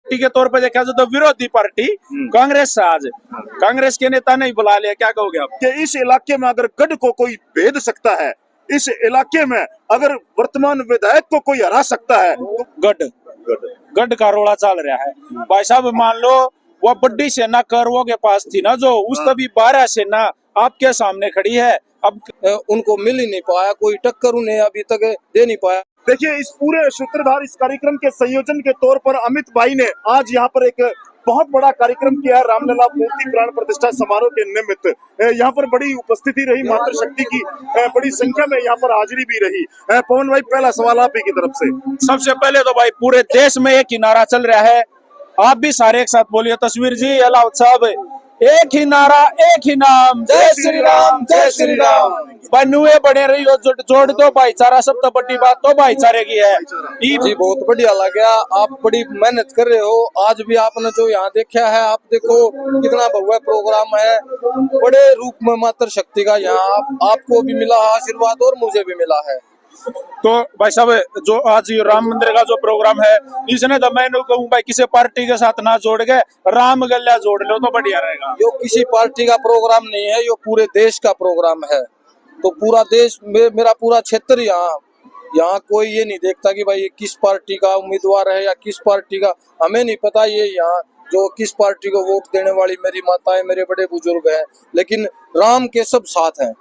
Party के तौर पर देखा जाए तो विरोधी पार्टी कांग्रेस से आज कांग्रेस के नेता ने ही बुला लिया, क्या कहोगे आप? कि इस इलाके में अगर गढ़ को कोई भेद सकता है, इस इलाके में अगर वर्तमान विधायक को कोई हरा सकता है तो गढ़ का रोड़ा चल रहा है भाई साहब। मान लो वो बड़ी सेना करवो के पास थी ना, जो उस तभी 12 सेना आपके सामने खड़ी है, अब उनको मिल ही नहीं पाया, कोई टक्कर उन्हें अभी तक दे नहीं पाया। देखिए, इस पूरे सूत्रधार इस कार्यक्रम के संयोजन के तौर पर अमित भाई ने आज यहाँ पर एक बहुत बड़ा कार्यक्रम किया है। रामलला मूर्ति प्राण प्रतिष्ठा समारोह के निमित्त यहाँ पर बड़ी उपस्थिति रही, मातृशक्ति की बड़ी संख्या में यहाँ पर हाजिरी भी रही। पवन भाई, पहला सवाल आप ही की तरफ से। सबसे पहले तो भाई पूरे देश में एक ही नारा चल रहा है, आप भी सारे एक साथ बोलिए। तस्वीर जी, अलाउद साहब, एक ही नारा एक ही नाम, जय श्री राम जय श्री राम। बनुए बने रही हो, जोड़ दो भाईचारा, सब तो बड़ी बात तो भाईचारे की है जी। बहुत बढ़िया लगा, आप बड़ी मेहनत कर रहे हो। आज भी आपने जो यहाँ देखा है, आप देखो कितना भव्य प्रोग्राम है, बड़े रूप में मातृ शक्ति का यहाँ आपको भी मिला आशीर्वाद और मुझे भी मिला है। तो भाई साहब, जो आज ये राम मंदिर का जो प्रोग्राम है, इसने तो मैं कहूँ भाई किसी पार्टी के साथ ना जोड़ के राम गल्या जोड़ लो तो बढ़िया रहेगा। यो किसी पार्टी का प्रोग्राम नहीं है, यो पूरे देश का प्रोग्राम है। तो पूरा देश मेरा पूरा क्षेत्र यहाँ कोई ये नहीं देखता कि भाई ये किस पार्टी का उम्मीदवार है या किस पार्टी का, हमें नहीं पता। ये यहाँ जो किस पार्टी को वोट देने वाली मेरी माताएं, मेरे बड़े बुजुर्ग हैं, लेकिन राम के सब साथ हैं।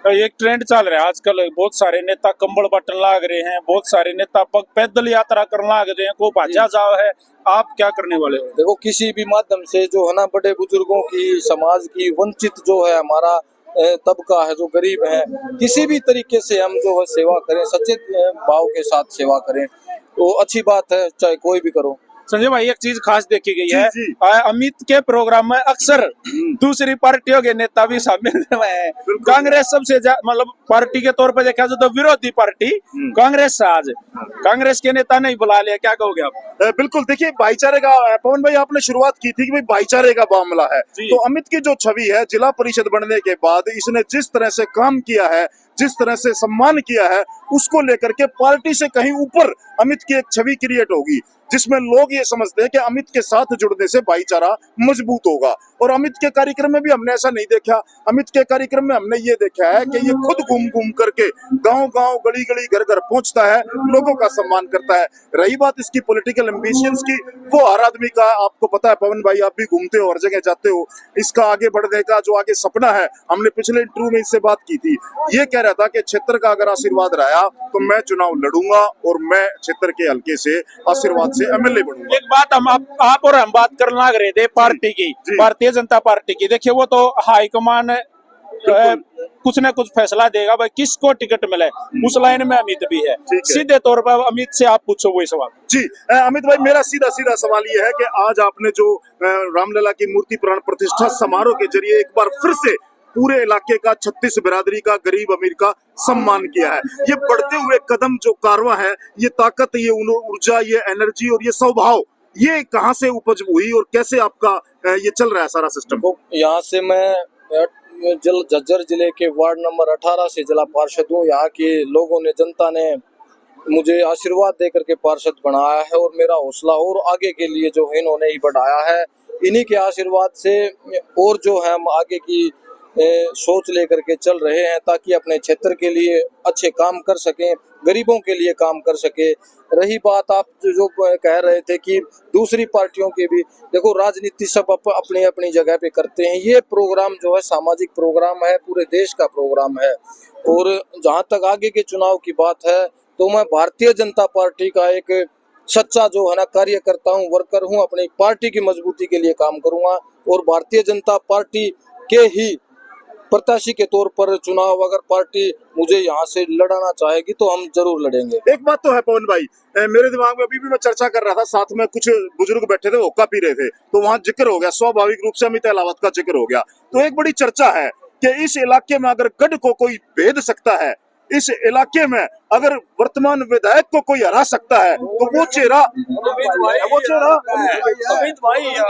एक ट्रेंड चल रहा है आजकल, बहुत सारे नेता कंबल बटन लाग रहे हैं, बहुत सारे नेता पैदल यात्रा करने लाग रहे हैं, को भाजा जाओ है, आप क्या करने वाले हो? देखो, किसी भी माध्यम से जो है ना, बड़े बुजुर्गों की, समाज की, वंचित जो है हमारा तबका है, जो गरीब है, किसी भी तरीके से हम जो है सेवा करें, सचेत भाव के साथ सेवा करें, तो अच्छी बात है, चाहे कोई भी करो। संजय भाई, एक चीज खास देखी गई है, अमित के प्रोग्राम में अक्सर दूसरी पार्टियों के नेता भी शामिल हुए हैं। कांग्रेस सबसे मतलब पार्टी के तौर पर देखा जाए तो विरोधी पार्टी कांग्रेस से आज कांग्रेस के नेता ने ही बुला लिया, क्या कहोगे आप? बिल्कुल, देखिए भाईचारे का, पवन भाई आपने शुरुआत की थी कि भाई भाईचारे का मामला है, तो अमित की जो छवि है जिला परिषद बनने के बाद, इसने जिस तरह से काम किया है, जिस तरह से सम्मान किया है, उसको लेकर के पार्टी से कहीं ऊपर अमित की एक छवि क्रिएट होगी, जिसमें लोग ये समझते हैं कि अमित के साथ जुड़ने से भाईचारा मजबूत होगा। और अमित के कार्यक्रम में भी हमने ऐसा नहीं देखा। अमित के कार्यक्रम में हमने ये देखा है कि ये खुद घूम घूम करके गांव-गांव, गली-गली, घर-घर पहुंचता है, लोगों का सम्मान करता है। रही बात इसकी पॉलिटिकल एम्बिशंस की, वो हर आदमी का, आपको पता है पवन भाई, आप भी घूमते हो, हर जगह जाते हो, इसका आगे बढ़ने का जो आगे सपना है, हमने पिछले इंटरव्यू में इससे बात की थी। ये कह रहा था कि क्षेत्र का अगर आशीर्वाद रहा तो मैं चुनाव लड़ूंगा और मैं क्षेत्र के हल्के से आशीर्वाद से एमएलए बनूंगा। एक बात आप और हम बात करने लग रहे थे पार्टी की, भारतीय जनता पार्टी की। देखिए, वो तो हाईकमान कुछ न कुछ फैसला देगा भाई किसको टिकट मिले, उस लाइन में अमित भी है। सीधे तौर पर अमित से आप पूछो वही सवाल। जी अमित भाई, मेरा सीधा सीधा सवाल ये है कि आज आपने जो रामलला की मूर्ति प्राण प्रतिष्ठा समारोह के जरिए एक बार फिर से पूरे इलाके का, 36 बिरादरी का, गरीब अमीर का सम्मान किया है, ये बढ़ते हुए कदम जो कारवां है, ये ताकत, ये ऊर्जा, ये एनर्जी और ये स्वभाव, ये कहाँ से उपज हुई और कैसे आपका ये चल रहा है सारा सिस्टम? तो यहाँ से मैं झज्जर जिले के वार्ड नंबर 18 से जिला पार्षद हूँ। यहाँ के लोगों ने, जनता ने मुझे आशीर्वाद देकर के पार्षद बनाया है और मेरा हौसला और आगे के लिए जो है इन्होंने ही बढ़ाया है। इन्हीं के आशीर्वाद से और जो है हम आगे की सोच लेकर के चल रहे हैं, ताकि अपने क्षेत्र के लिए अच्छे काम कर सकें, गरीबों के लिए काम कर सके। रही बात आप जो कह रहे थे कि दूसरी पार्टियों के भी, देखो राजनीति सब अपनी अपनी जगह पे करते हैं, ये प्रोग्राम जो है सामाजिक प्रोग्राम है, पूरे देश का प्रोग्राम है। और जहाँ तक आगे के चुनाव की बात है, तो मैं भारतीय जनता पार्टी का एक सच्चा जो है ना कार्यकर्ता हूँ, वर्कर हूँ, अपनी पार्टी की मजबूती के लिए काम करूँगा और भारतीय जनता पार्टी के ही प्रत्याशी के तौर पर चुनाव अगर पार्टी मुझे यहाँ से लड़ाना चाहेगी तो हम जरूर लड़ेंगे। एक बात तो है पवन भाई, मेरे दिमाग में अभी भी मैं चर्चा कर रहा था, साथ में कुछ बुजुर्ग बैठे थे, हुक्का पी रहे थे, तो वहाँ जिक्र हो गया, स्वाभाविक रूप से अमित अहलावत का जिक्र हो गया। तो एक बड़ी चर्चा है कि इस इलाके में अगर गढ़ को कोई भेद सकता है, इस इलाके में अगर वर्तमान विधायक को कोई हरा सकता है, तो वो चेहरा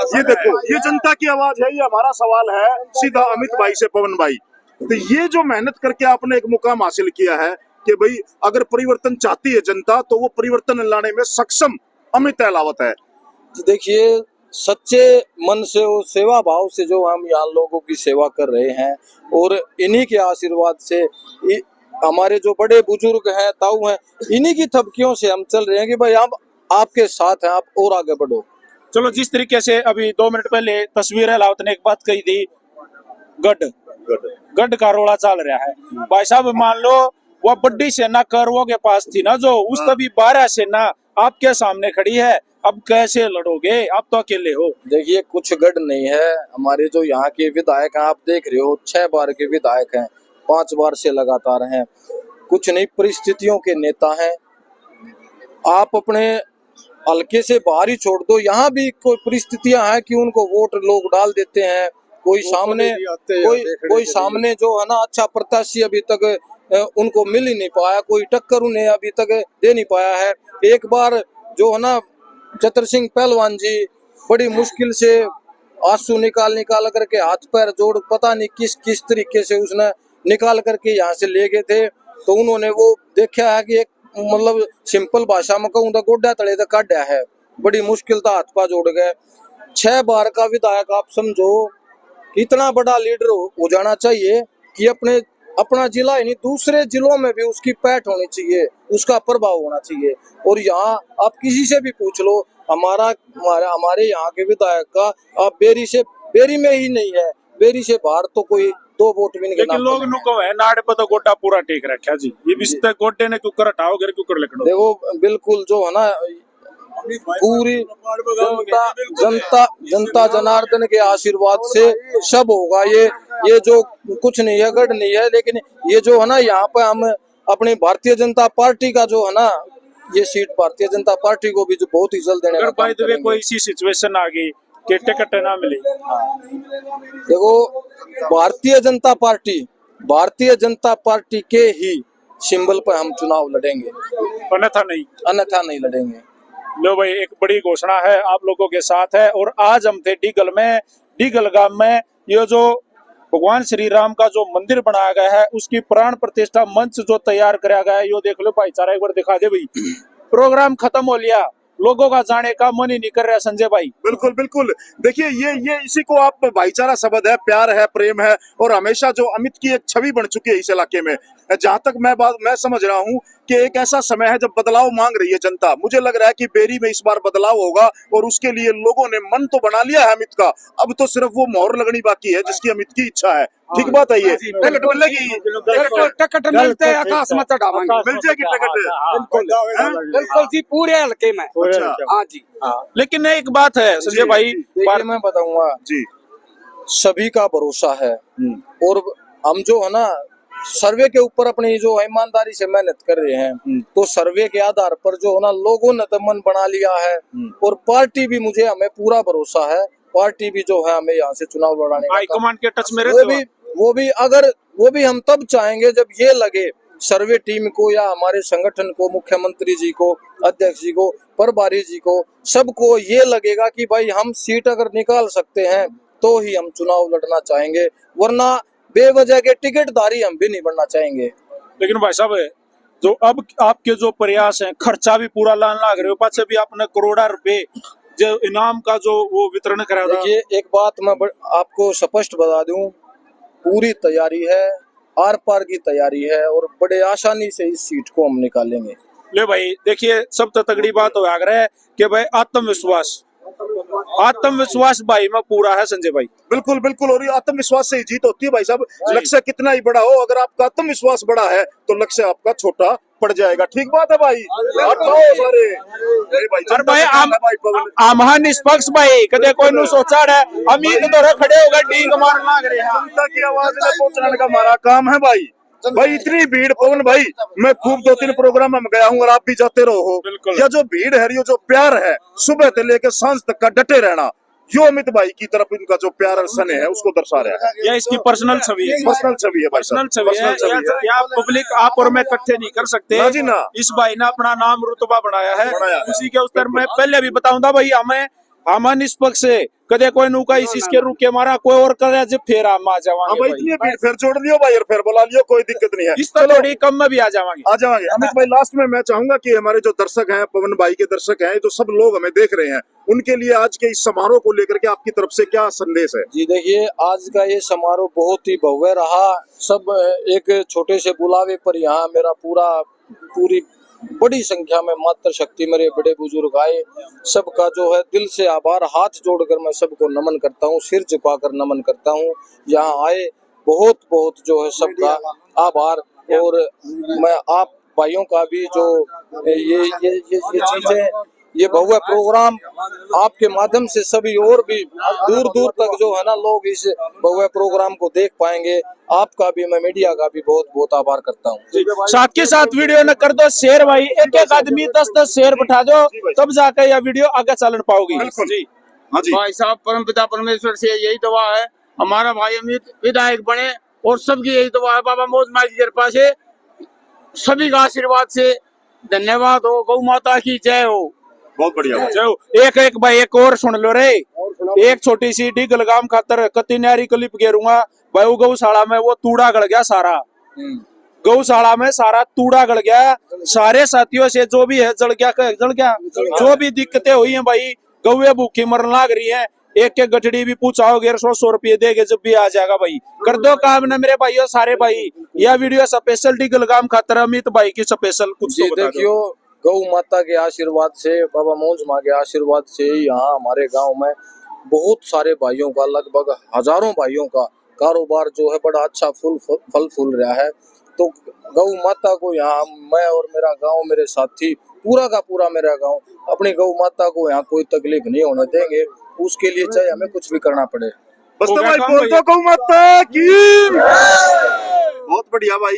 ये देखो, ये जनता की आवाज है, ये हमारा सवाल है सीधा अमित भाई से। पवन भाई, तो ये जो मेहनत करके आपने एक मुकाम हासिल किया है कि भाई अगर परिवर्तन चाहती है जनता, तो वो परिवर्तन लाने में सक्षम अमित अहलावत है, देखिए, सच्चे मन से और सेवा भाव से जो हम यहाँ लोगों की सेवा कर रहे हैं और इन्हीं के आशीर्वाद से हमारे जो बड़े बुजुर्ग हैं, ताऊ हैं, इन्हीं की थपकियों से हम चल रहे हैं कि भाई हम आपके साथ हैं, आप और आगे बढ़ो। चलो, जिस तरीके से अभी 2 मिनट पहले तस्वीर लावत ने एक बात कही थी, गढ़ का रोड़ा चल रहा है भाई साहब। मान लो वो बड़ी सेना करवो के पास थी ना, जो उस तभी 12 सेना आपके सामने खड़ी है, अब कैसे लड़ोगे? आप तो अकेले हो। देखिए, कुछ गढ़ नहीं है। हमारे जो यहाँ के विधायक हैं, आप देख रहे हो 6 बार के विधायक हैं, 5 बार से लगातार हैं। कुछ नहीं, परिस्थितियों के नेता हैं। आप अपने हल्के से बाहर ही छोड़ दो, यहाँ भी कोई परिस्थितियां हैं कि उनको वोट लोग डाल देते हैं। कोई सामने जो है ना अच्छा प्रत्याशी अभी तक उनको मिल ही नहीं पाया, कोई टक्कर उन्हें अभी तक दे नहीं पाया है। एक बार जो है ना चतर सिंह पहलवान जी बड़ी मुश्किल से आंसू निकाल करके हाथ पैर जोड़ पता नहीं किस तरीके से उसने निकाल करके यहाँ से ले गए थे। तो उन्होंने वो देखा है कि एक मतलब सिंपल भाषा में कहूँ तो गोड्डा तले तक काटा है, बड़ी मुश्किल था, हाथ पा जोड़ गए। 6 बार का विधायक, आप समझो इतना बड़ा लीडर हो जाना चाहिए कि अपना जिला ही नहीं दूसरे जिलों में भी उसकी पैठ होनी चाहिए, उसका प्रभाव होना चाहिए। और यहाँ आप किसी से भी पूछ लो, हमारे यहाँ के विधायक का आप बेरी में ही नहीं है, बेरी से बाहर तो कोई 2 वोट भी नहीं। लेकिन लोग नुको है नाड़ पे तो गोड्डा पूरा टेक रखा जी, ये बिस्तर गोड्डे ने क्यों कर हटाओ घर क्यों कर लकड़ो। देखो, बिल्कुल जो है ना पूरी जनता जनार्दन के आशीर्वाद से सब होगा। ये जो कुछ नहीं है, गढ़ नहीं है, लेकिन ये जो है ना यहाँ पे हम अपनी भारतीय जनता पार्टी का जो है ना ये सीट भारतीय जनता पार्टी को भी जो बहुत ही जल्द देने का काम करेंगे। कोई ऐसी सिचुएशन आ गई कि टिकट ना मिले, देखो भारतीय जनता पार्टी के ही सिंबल पर हम चुनाव लड़ेंगे, अन्यथा नहीं लड़ेंगे। लो भाई, एक बड़ी घोषणा है आप लोगों के साथ है। और आज हम थे डीगल गांव में। ये जो भगवान श्री राम का जो मंदिर बनाया गया है, उसकी प्राण प्रतिष्ठा मंच जो तैयार कराया गया है, यो देख लो भाईचारा, एक बार दिखा दे भाई। प्रोग्राम खत्म हो लिया, लोगों का जाने का मन ही नहीं कर रहा संजय भाई। बिल्कुल बिल्कुल, देखिए ये इसी को आप भाईचारा शब्द है, प्यार है, प्रेम है। और हमेशा जो अमित की एक छवि बन चुकी है इस इलाके में। जहां तक मैं समझ रहा हूं कि एक ऐसा समय है जब बदलाव मांग रही है जनता। मुझे लग रहा है कि बेरी में इस बार बदलाव होगा और उसके लिए लोगों ने मन तो बना लिया है अमित का। अब तो सिर्फ वो मोहर लगनी बाकी है जिसकी अमित की इच्छा है। ठीक बात है, ये टिकट मिलेगी, टिकट मिलते आकाश में चढ़ावांगे, मिल जाएगी टिकट। बिल्कुल जी, पूरे हल्के में। अच्छा, हाँ जी। लेकिन एक बात है संजय भाई, देखिए मैं बताऊंगा जी, सभी का भरोसा है और हम जो है ना सर्वे के ऊपर अपनी जो ईमानदारी से मेहनत कर रहे हैं, तो सर्वे के आधार पर जो है ना लोगों ने तो मन बना लिया है। और पार्टी भी हमें पूरा भरोसा है, पार्टी भी जो है हमें यहाँ से चुनाव लड़ाने हाई कमांड के टच में रहते वो भी हम तब चाहेंगे जब ये लगे सर्वे टीम को या हमारे संगठन को, मुख्यमंत्री जी को, अध्यक्ष जी को, प्रभारी जी को, सबको ये लगेगा कि भाई हम सीट अगर निकाल सकते हैं तो ही हम चुनाव लड़ना चाहेंगे, वरना बेवजह के टिकटधारी हम भी नहीं बनना चाहेंगे। लेकिन भाई साहब, जो अब आपके जो प्रयास हैं, खर्चा भी पूरा लान लाग रहे हो, पास भी आपने करोड़ा रुपए जो इनाम का जो वो वितरण करा था। देखिए, एक बात मैं आपको स्पष्ट बता दूं, पूरी तैयारी है, आर पार की तैयारी है और बड़े आसानी से इस सीट को हम निकालेंगे। ले भाई, देखिए सब तो तगड़ी बात हो रहा है कि भाई आत्मविश्वास भाई में पूरा है संजय भाई। बिल्कुल बिल्कुल, और ये आत्मविश्वास से ही जीत होती है भाई साहब। लक्ष्य कितना ही बड़ा हो, अगर आपका आत्मविश्वास बड़ा है तो लक्ष्य आपका छोटा पड़ जाएगा। ठीक बात है भाई। भाई निष्पक्ष भाई कदे कोई नु सोचा है अमित दौरे खड़े होगा डींग मारने लग रहे हैं। जनता की आवाज में पहुंचाने का हमारा काम है भाई। भाई इतनी भीड़, पवन भाई मैं खूब 2-3 प्रोग्राम में गया हूँ और आप भी जाते रहो। या जो भीड़ है, ये जो प्यार है, सुबह से लेकर सांझ तक का डटे रहना, यो अमित भाई की तरफ इनका जो प्यार और स्नेह है उसको दर्शा रहा है। या इसकी पर्सनल छवि है, पर्सनल छवि है भाई साहब, पर्सनल छवि है। या पब्लिक आप और मैं इकट्ठे नहीं कर सकते ना जी ना। इस भाई ने अपना नाम रुतबा बनाया है, उसी के उत्तर में पहले भी बताऊंगा भाई। हमें हम निष्पक्ष है, कदे कोई नुका इस के रुके मारा कोई और करे जब फिर हम आ हाँ जावांगे भाई, भाई। इतनी भीड़ फिर जोड़ लियो भाई और फिर बुला लियो, कोई दिक्कत नहीं है। इस तो थोड़ी कम में भी आ जावांगे। आ जाएंगे। अमित भाई, लास्ट में मैं चाहूंगा कि हमारे जो दर्शक हैं, पवन भाई के दर्शक हैं, जो सब लोग हमें देख रहे हैं, उनके लिए आज के इस समारोह को लेकर के आपकी तरफ से क्या संदेश है? जी देखिए, आज का ये समारोह बहुत ही भव्य रहा। सब एक छोटे से बुलावे पर यहाँ मेरा पूरी बड़ी संख्या में मातृ शक्ति मेरे बड़े बुजुर्ग आए। सबका जो है दिल से आभार, हाथ जोड़कर मैं सबको नमन करता हूँ, सिर झुकाकर नमन करता हूँ। यहाँ आए बहुत बहुत जो है सबका आभार। और मैं आप भाइयों का भी जो ये चीजें, ये भव्य प्रोग्राम आपके माध्यम से सभी और भी दूर दूर तक जो है ना लोग इस भव्य प्रोग्राम को देख पाएंगे। आपका भी, मैं मीडिया का भी बहुत बहुत आभार करता हूँ। साथ के साथ वीडियो न कर दो शेयर भाई, एक एक आदमी 10-10 शेयर बैठा दो, तब जाकर यह वीडियो आगे चलन पाओगी। जी हाँ जी, भाई साहब, परमपिता परमेश्वर से यही दुआ है, हमारा भाई अमित विधायक बने और सबकी यही दुआ है। बाबा मौज माई की कृपा से, सभी का आशीर्वाद से धन्यवाद हो। गौ माता की जय हो। बहुत बढ़िया। एक भाई एक और सुन लो रे, एक छोटी सी डी गलगाम खातर कति न्यारी क्लिप गेरूंगा भाई। वो गौशाला में वो तूड़ा गड़ गया सारा, गौशाला में सारा तूड़ा गड़ गया, सारे साथियों से जो भी है जल गया। जो भी दिक्कतें हुई हैं भाई, गौए भूखी मरने लग रही है। एक एक गठड़ी भी पूछाओगे 100 रुपये देगे जब भी आ जाएगा भाई। कर दो काम ना मेरे भाइयों सारे भाई। यह वीडियो स्पेशल डी गलगाम खातर अमित भाई की स्पेशल कुछ जी तो बता दो। देखियो, गौ माता के आशीर्वाद से, बाबा मौज माँ के आशीर्वाद से यहाँ हमारे गांव में बहुत सारे भाइयों का, लगभग हजारों भाइयों का कारोबार जो है बड़ा अच्छा फल फूल रहा है। तो गौ माता को यहाँ मैं और मेरा गांव, मेरे साथी, पूरा का पूरा मेरा गांव अपनी गौ माता को यहाँ कोई तकलीफ नहीं होने देंगे। उसके लिए चाहे हमें कुछ भी करना पड़े। बस भाई बोल दो गौ माता की। बहुत बढ़िया भाई,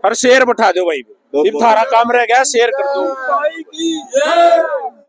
और शेयर बैठा दो भाई, थारा काम रह गया शेयर कर दो।